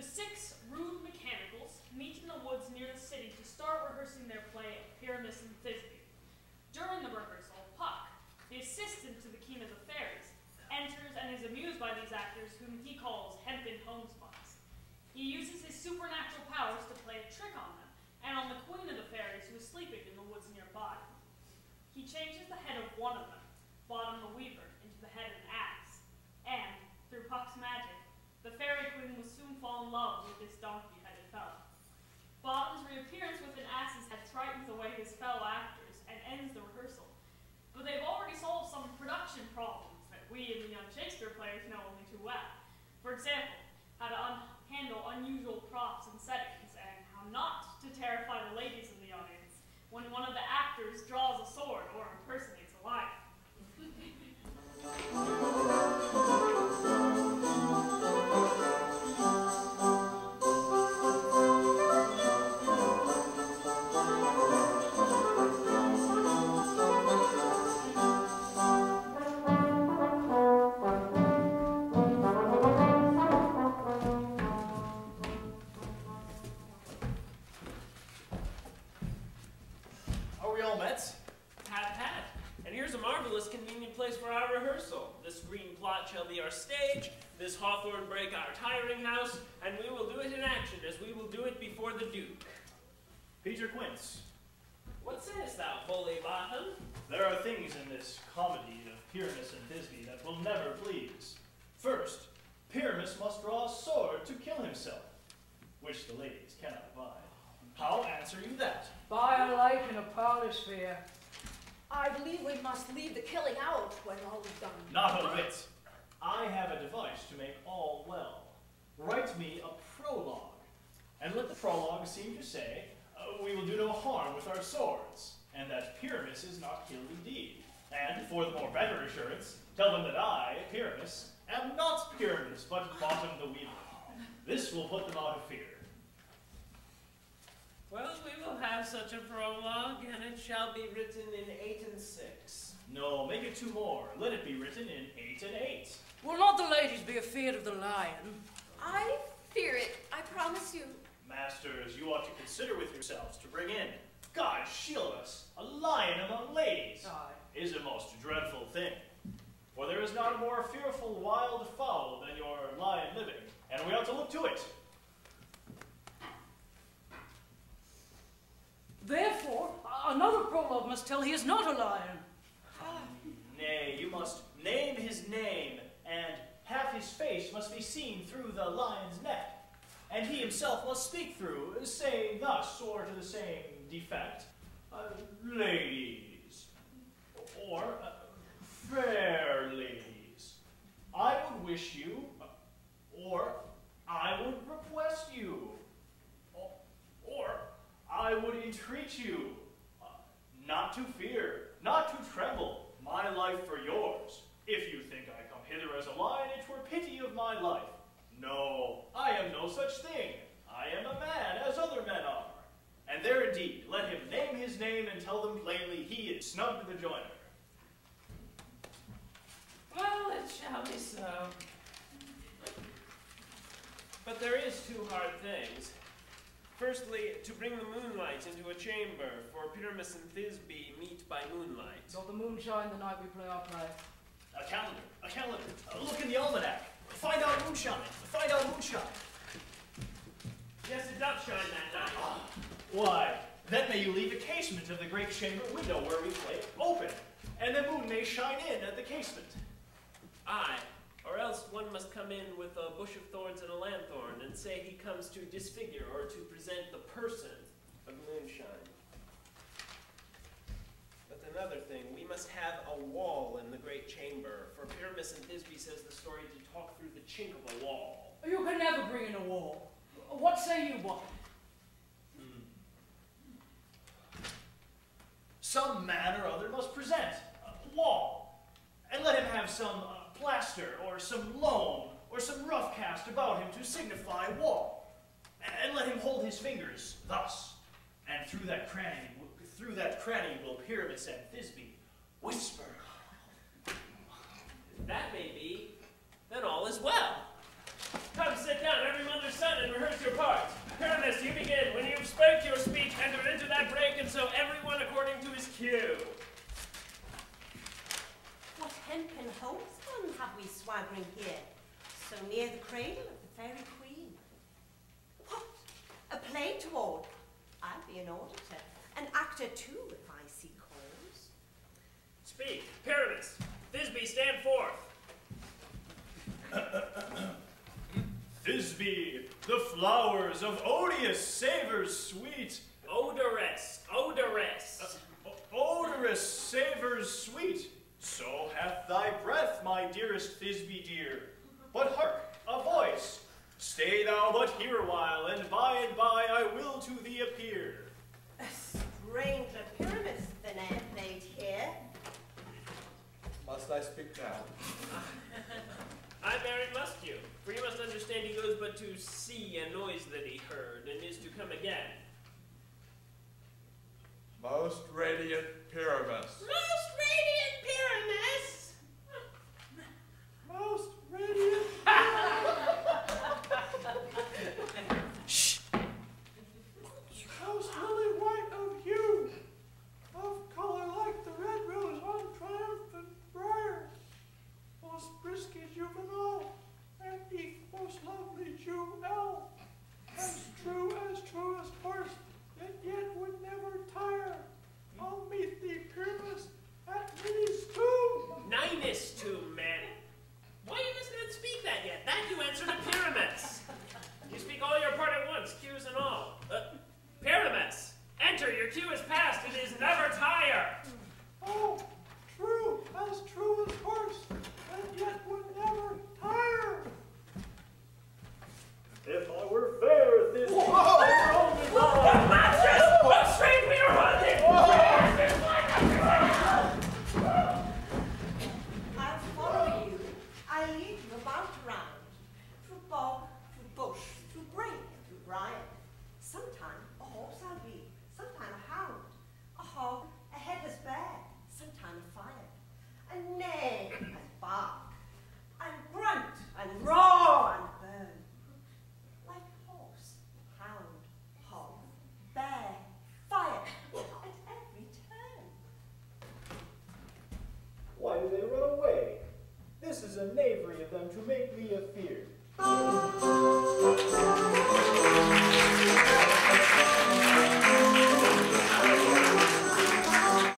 The 6 rude mechanicals meet in the woods near the city to start rehearsing their play of Pyramus and Thisbe. During the rehearsal, Puck, the assistant to the King of the Fairies, enters and is amused by these actors whom he calls hempen homespuns. He uses his supernatural powers to play a trick on them and on the Queen of the Fairies who is sleeping in the woods nearby. He changes the head of one of them, Bottom the Weaver, into the head of an ass, and, through Puck's magic, the Fairy Queen will soon fall in love with this donkey-headed fellow. Bottom's reappearance with an ass's head frightens away his fellow actors and ends the rehearsal. But they've already solved some production problems that we and the young Shakespeare players know only too well. For example, how to handle unusual props and settings, and how not to terrify the ladies in the audience when one of the actors draws a sword or impersonates a lion. Are we all met? Pat. And here's a marvelous convenient place for our rehearsal. This green plot shall be our stage, this hawthorn brake our tiring house, and we will do it in action as we will do it before the Duke. Peter Quince. What sayest thou, bully bottom? There are things in this comedy of Pyramus and Thisbe that will never please. First, Pyramus must draw a sword to kill himself, which the ladies cannot abide. How answer you that? By a light in a parlor sphere. I believe we must leave the killing out when all is done. Not a whit. I have a device to make all well. Write me a prologue, and let the prologue seem to say, we will do no harm with our swords, and that Pyramus is not killed indeed. And, for the more better assurance, tell them that I, Pyramus, am not Pyramus, but Bottom the Weaver. This will put them out of fear. Well, we will have such a prologue, and it shall be written in 8 and 6. No, make it 2 more. Let it be written in 8 and 8. Will not the ladies be afeard of the lion? I fear it, I promise you. Masters, you ought to consider with yourselves to bring in, God shield us, a lion among ladies. Aye. Is a most dreadful thing. For there is not a more fearful wild fowl than your lion living, and we ought to look to it. Therefore, another prologue must tell he is not a lion. Nay, you must name his name, and half his face must be seen through the lion's neck. And he himself must speak through, saying thus, or to the same defect, ladies, or fair ladies, I would wish you, or I would request you, or I would entreat you, not to fear, not to tremble, my life for yours. If you think I come hither as a lion, it were pity of my life. No, I am no such thing. I am a man, as other men are. And there indeed, let him name his name and tell them plainly he is Snug the joiner. Well, it shall be so. But there is 2 hard things. Firstly, to bring the moonlight into a chamber, for Pyramus and Thisbe meet by moonlight. Doth the moon shine the night we play our play? A calendar. Look in the almanac. Find out moonshine. Find out moonshine. Yes, it does shine that night. Why, then may you leave the casement of the great chamber window where we play open, and the moon may shine in at the casement. Aye, or else one must come in with a bush of thorns and a lanthorn and say he comes to disfigure or to present the person of moonshine. But another thing, we must have a wall in the great chamber, for Pyramus and Thisbe says the story to talk through the chink of a wall. You can never bring in a wall. What say you, Bottom? Some man or other must present a wall, and let him have some plaster, or some loam, or some rough cast about him to signify wall, and let him hold his fingers thus, and through that cranny will Pyramus and Thisbe whisper. That may be, then all is well. Come sit down, every mother's son, and first your part. Pyramus, you begin. When you've spoke your speech, enter into that break, and so everyone according to his cue. What hempen homespun have we swaggering here, so near the cradle of the fairy queen? What? A play toward? I'll be an auditor, an actor too, if I see calls. Speak. Pyramus. Thisbe, stand forth. Thisbe, the flowers of odious savors sweet. Odorous, odorous. Odorous savors sweet. So hath thy breath, my dearest Thisbe dear. But hark, a voice. Stay thou but here a while, and by I will to thee appear. A stranger Pyramus than e'er played here. Must I speak now? I marry must you, for you must understand he goes but to see a noise that he heard, and is to come again. Most radiant Pyramus. Most radiant Pyramus! Most radiant. Shh! Most lily white of hue, of color like the red rose on triumphant briar. Most brisky juvenile, and eke most lovely jewel. As true as horse, yet would never tire. I'll meet thee, Pyramus, at Minnie's tomb. Ninus tomb, man. Why you must not speak that yet? That you answer to Pyramus. You speak all your part at once, cues and all. Pyramus, enter, your cue is past, it is never tire. Oh, true as horse, and yet would never tire. If I were fair, this Matches! What straight we are hunting! I'll follow you. I'll lead you about around. Through bog, through bush, through brake, through Bryan. Sometime a horse I'll be, sometime a hound. A hog, a headless bear, sometime a fire. A neigh and bark, and grunt and roar and burn. Like horse, hound, hog, bear, fire, at every turn. Why do they run away? This is a knavery of them to make me afeard.